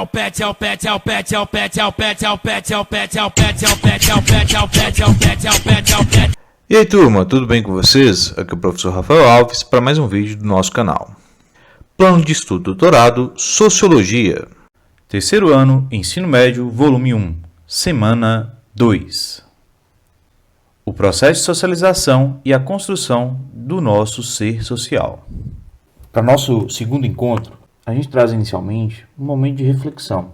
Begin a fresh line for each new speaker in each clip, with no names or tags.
o pet, é o pet, é o pet, é o pet, é o pet, é o pet, é o pet, é o pet, é o pet, é o pet, é o pet, é o pet, é o pet, é o pet.
E aí turma, tudo bem com vocês? Aqui é o professor Rafael Alves para mais um vídeo do nosso canal. Plano de Estudo Doutorado, Sociologia. Terceiro ano, Ensino Médio, volume 1, semana 2. O processo de socialização e a construção do nosso ser social. Para nosso segundo encontro, a gente traz inicialmente um momento de reflexão.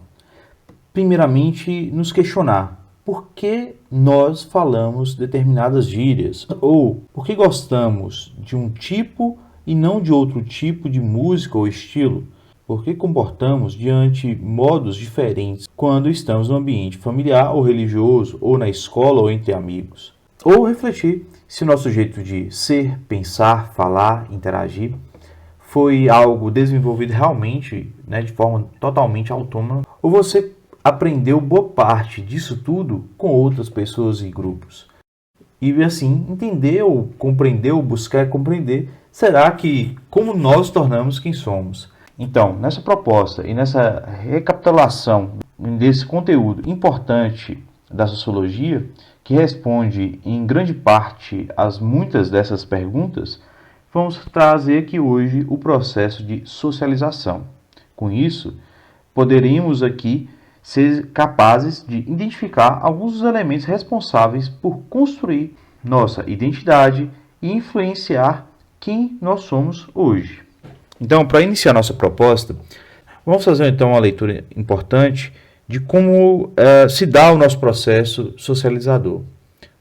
Primeiramente, nos questionar por que nós falamos determinadas gírias ou por que gostamos de um tipo e não de outro tipo de música ou estilo. Por que comportamos diante modos diferentes quando estamos no ambiente familiar ou religioso, ou na escola ou entre amigos. Ou refletir se o nosso jeito de ser, pensar, falar, interagir foi algo desenvolvido realmente, de forma totalmente autônoma, ou você aprendeu boa parte disso tudo com outras pessoas e grupos. E assim, entender ou compreender ou buscar compreender, será que como nós tornamos quem somos? Então, nessa proposta e nessa recapitulação desse conteúdo importante da sociologia, que responde em grande parte às muitas dessas perguntas, vamos trazer aqui hoje o processo de socialização. Com isso, poderíamos aqui ser capazes de identificar alguns dos elementos responsáveis por construir nossa identidade e influenciar quem nós somos hoje. Então, para iniciar nossa proposta, vamos fazer então uma leitura importante de como se dá o nosso processo socializador.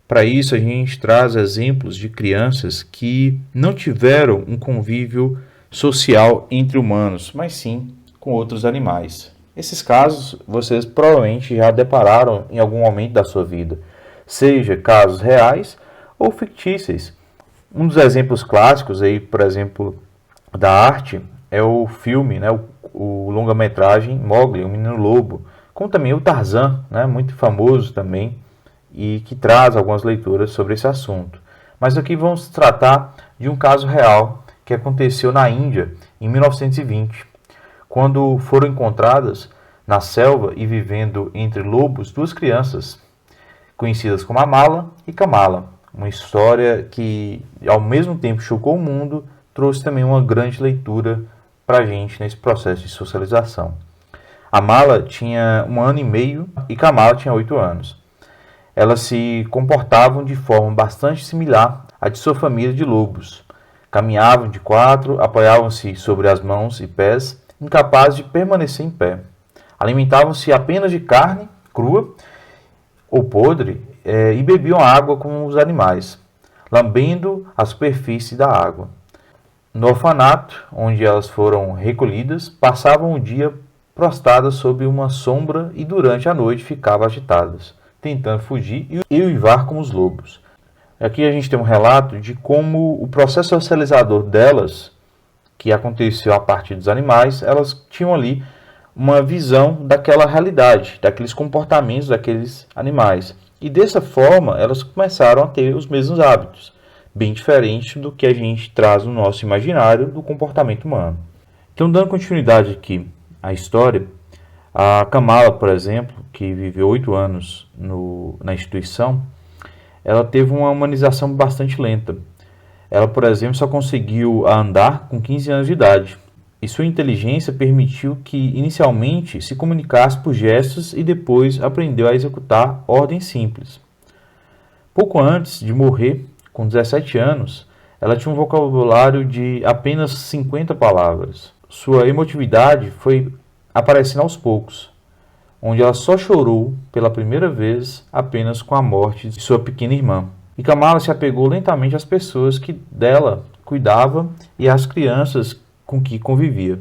Para isso, a gente traz exemplos de crianças que não tiveram um convívio social entre humanos, mas sim com outros animais. Esses casos vocês provavelmente já depararam em algum momento da sua vida, seja casos reais ou fictícios. Um dos exemplos clássicos aí, por exemplo, da arte é o filme, o longa-metragem Mowgli, o Menino Lobo, como também o Tarzan, muito famoso também, e que traz algumas leituras sobre esse assunto. Mas aqui vamos tratar de um caso real que aconteceu na Índia em 1920, quando foram encontradas na selva e vivendo entre lobos duas crianças, conhecidas como Amala e Kamala. Uma história que, ao mesmo tempo, chocou o mundo, trouxe também uma grande leitura para a gente nesse processo de socialização. Amala tinha 1 ano e meio e Kamala tinha 8 anos. Elas se comportavam de forma bastante similar à de sua família de lobos. Caminhavam de 4, apoiavam-se sobre as mãos e pés, incapazes de permanecer em pé. Alimentavam-se apenas de carne crua ou podre e bebiam água como os animais, lambendo a superfície da água. No orfanato, onde elas foram recolhidas, passavam o dia prostradas sob uma sombra e durante a noite ficavam agitadas, tentando fugir e uivar como os lobos. Aqui a gente tem um relato de como o processo socializador delas, que aconteceu a partir dos animais, elas tinham ali uma visão daquela realidade, daqueles comportamentos daqueles animais. E dessa forma, elas começaram a ter os mesmos hábitos, bem diferente do que a gente traz no nosso imaginário do comportamento humano. Então, dando continuidade aqui à história, a Kamala, por exemplo, que viveu 8 anos na instituição, ela teve uma humanização bastante lenta. Ela, por exemplo, só conseguiu andar com 15 anos de idade. E sua inteligência permitiu que, inicialmente, se comunicasse por gestos e depois aprendeu a executar ordens simples. Pouco antes de morrer, com 17 anos, ela tinha um vocabulário de apenas 50 palavras. Sua emotividade foi aparecendo aos poucos, onde ela só chorou pela primeira vez apenas com a morte de sua pequena irmã. E Kamala se apegou lentamente às pessoas que dela cuidava e às crianças com que convivia.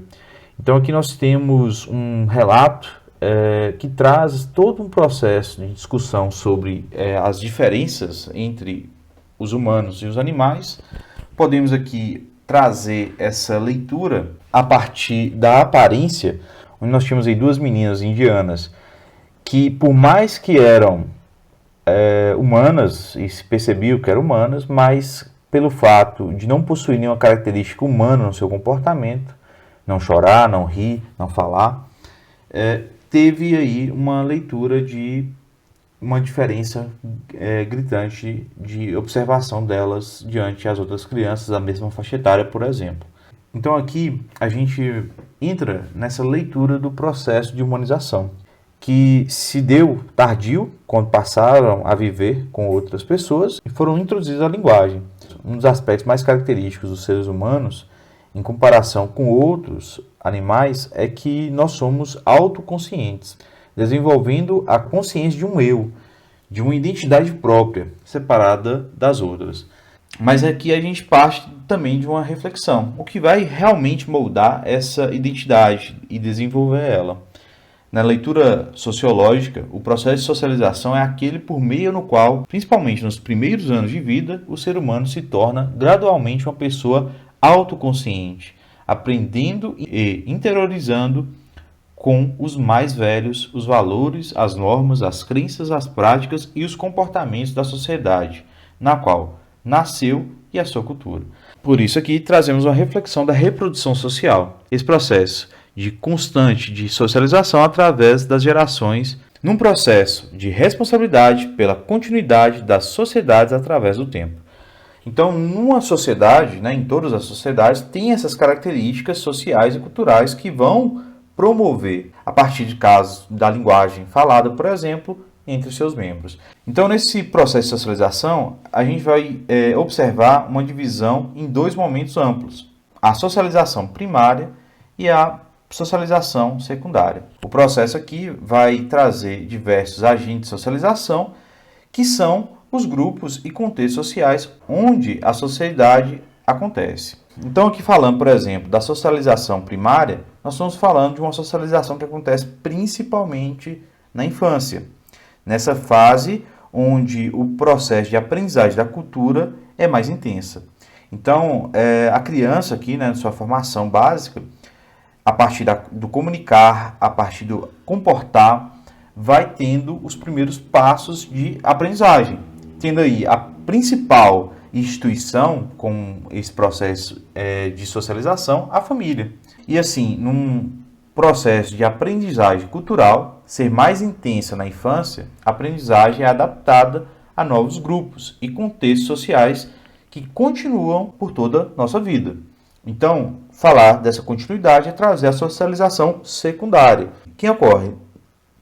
Então aqui nós temos um relato que traz todo um processo de discussão sobre as diferenças entre os humanos e os animais. Podemos aqui trazer essa leitura a partir da aparência, onde nós tínhamos aí 2 meninas indianas que, por mais que eram humanas, e se percebia que eram humanas, mas pelo fato de não possuir nenhuma característica humana no seu comportamento, não chorar, não rir, não falar, teve aí uma leitura de uma diferença gritante de observação delas diante as outras crianças da mesma faixa etária, por exemplo. Então aqui a gente entra nessa leitura do processo de humanização, que se deu tardio, quando passaram a viver com outras pessoas e foram introduzidos à linguagem. Um dos aspectos mais característicos dos seres humanos, em comparação com outros animais, é que nós somos autoconscientes, desenvolvendo a consciência de um eu, de uma identidade própria, separada das outras. Mas aqui a gente parte também de uma reflexão, o que vai realmente moldar essa identidade e desenvolver ela. Na leitura sociológica, o processo de socialização é aquele por meio no qual, principalmente nos primeiros anos de vida, o ser humano se torna gradualmente uma pessoa autoconsciente, aprendendo e interiorizando com os mais velhos os valores, as normas, as crenças, as práticas e os comportamentos da sociedade, na qual nasceu e a sua cultura. Por isso aqui trazemos uma reflexão da reprodução social. Esse processo de constante de socialização através das gerações, num processo de responsabilidade pela continuidade das sociedades através do tempo. Então, numa sociedade, em todas as sociedades, tem essas características sociais e culturais que vão promover, a partir de casos da linguagem falada, por exemplo, entre seus membros. Então, nesse processo de socialização, a gente vai observar uma divisão em dois momentos amplos: a socialização primária e a socialização secundária. O processo aqui vai trazer diversos agentes de socialização, que são os grupos e contextos sociais onde a sociedade acontece. Então, aqui falando, por exemplo, da socialização primária, nós estamos falando de uma socialização que acontece principalmente na infância, nessa fase onde o processo de aprendizagem da cultura é mais intensa. Então, a criança aqui, na sua formação básica, a partir do comunicar, a partir do comportar, vai tendo os primeiros passos de aprendizagem, tendo aí a principal instituição com esse processo de socialização, a família. E assim, num processo de aprendizagem cultural ser mais intensa na infância, a aprendizagem é adaptada a novos grupos e contextos sociais que continuam por toda a nossa vida. Então, falar dessa continuidade é trazer a socialização secundária, que ocorre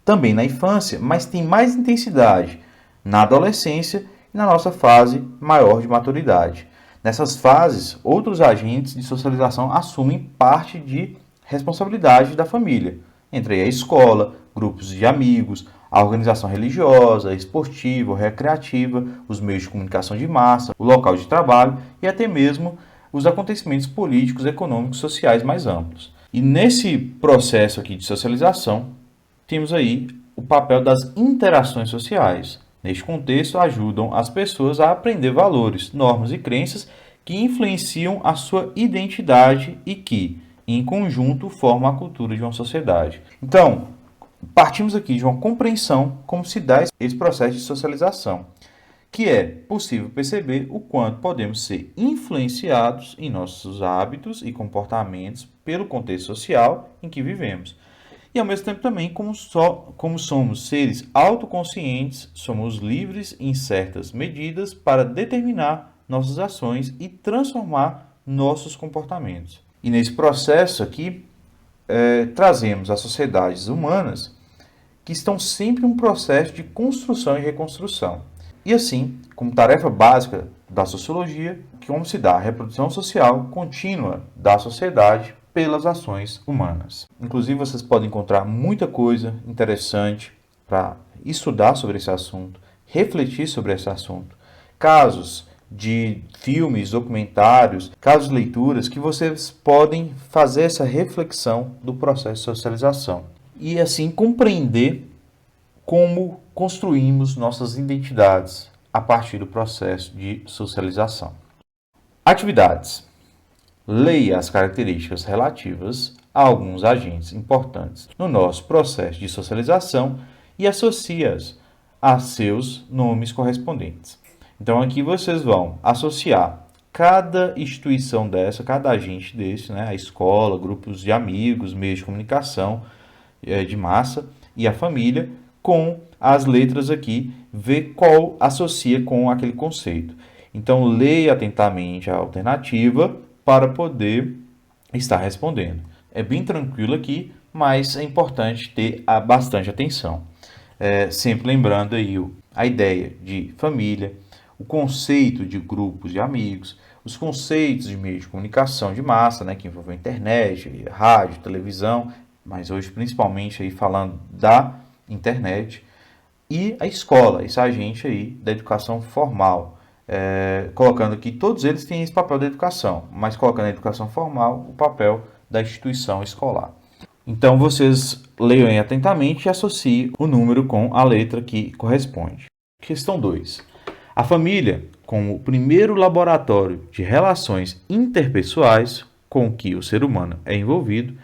também na infância, mas tem mais intensidade na adolescência e na nossa fase maior de maturidade. Nessas fases, outros agentes de socialização assumem parte de responsabilidade da família, entre aí a escola, grupos de amigos, a organização religiosa, esportiva, recreativa, os meios de comunicação de massa, o local de trabalho e até mesmo os acontecimentos políticos, econômicos, sociais mais amplos. E nesse processo aqui de socialização, temos aí o papel das interações sociais. Neste contexto, ajudam as pessoas a aprender valores, normas e crenças que influenciam a sua identidade e que, em conjunto, formam a cultura de uma sociedade. Então, partimos aqui de uma compreensão como se dá esse processo de socialização, que é possível perceber o quanto podemos ser influenciados em nossos hábitos e comportamentos pelo contexto social em que vivemos. E ao mesmo tempo também, como somos seres autoconscientes, somos livres em certas medidas para determinar nossas ações e transformar nossos comportamentos. E nesse processo aqui, trazemos as sociedades humanas que estão sempre em um processo de construção e reconstrução. E assim, como tarefa básica da sociologia, como se dá a reprodução social contínua da sociedade pelas ações humanas. Inclusive, vocês podem encontrar muita coisa interessante para estudar sobre esse assunto, refletir sobre esse assunto. Casos de filmes, documentários, casos de leituras que vocês podem fazer essa reflexão do processo de socialização e assim compreender como construímos nossas identidades a partir do processo de socialização. Atividades. Leia as características relativas a alguns agentes importantes no nosso processo de socialização e associe-as a seus nomes correspondentes. Então aqui vocês vão associar cada instituição dessa, cada agente desse, a escola, grupos de amigos, meios de comunicação de massa, e a família, com as letras aqui, ver qual associa com aquele conceito. Então, leia atentamente a alternativa para poder estar respondendo. É bem tranquilo aqui, mas é importante ter bastante atenção. Sempre lembrando aí a ideia de família, o conceito de grupos de amigos, os conceitos de meio de comunicação de massa, né, que envolvem internet, rádio, televisão, mas hoje principalmente aí falando da internet, e a escola, esse agente aí da educação formal. Colocando aqui, todos eles têm esse papel da educação, mas colocando a educação formal, o papel da instituição escolar. Então, vocês leiam atentamente e associem o número com a letra que corresponde. Questão 2. A família, como o primeiro laboratório de relações interpessoais com que o ser humano é envolvido,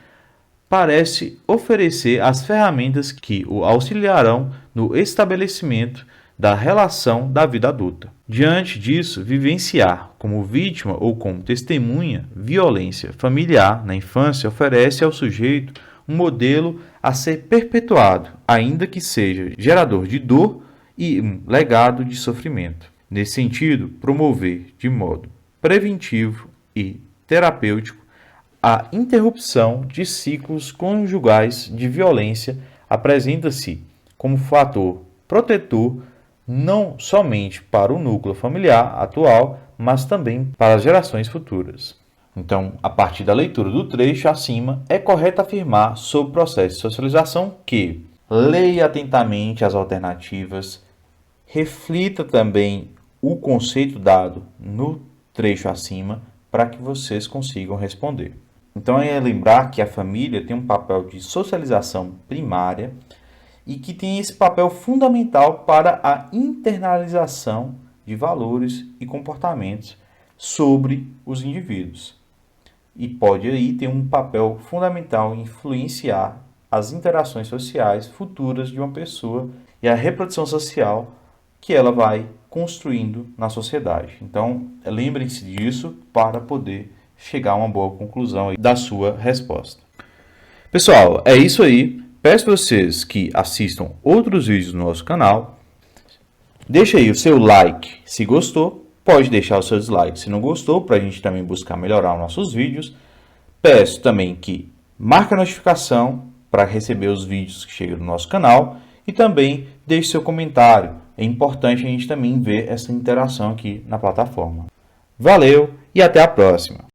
parece oferecer as ferramentas que o auxiliarão no estabelecimento da relação da vida adulta. Diante disso, vivenciar como vítima ou como testemunha violência familiar na infância oferece ao sujeito um modelo a ser perpetuado, ainda que seja gerador de dor e um legado de sofrimento. Nesse sentido, promover de modo preventivo e terapêutico a interrupção de ciclos conjugais de violência apresenta-se como fator protetor não somente para o núcleo familiar atual, mas também para as gerações futuras. Então, a partir da leitura do trecho acima, é correto afirmar sobre o processo de socialização que leia atentamente as alternativas, reflita também o conceito dado no trecho acima para que vocês consigam responder. Então, é lembrar que a família tem um papel de socialização primária e que tem esse papel fundamental para a internalização de valores e comportamentos sobre os indivíduos. E pode aí ter um papel fundamental em influenciar as interações sociais futuras de uma pessoa e a reprodução social que ela vai construindo na sociedade. Então, lembrem-se disso para poder chegar a uma boa conclusão da sua resposta. Pessoal, é isso aí. Peço a vocês que assistam outros vídeos do nosso canal. Deixe aí o seu like se gostou. Pode deixar o seu dislike se não gostou, para a gente também buscar melhorar os nossos vídeos. Peço também que marque a notificação para receber os vídeos que chegam no nosso canal. E também deixe seu comentário. É importante a gente também ver essa interação aqui na plataforma. Valeu e até a próxima!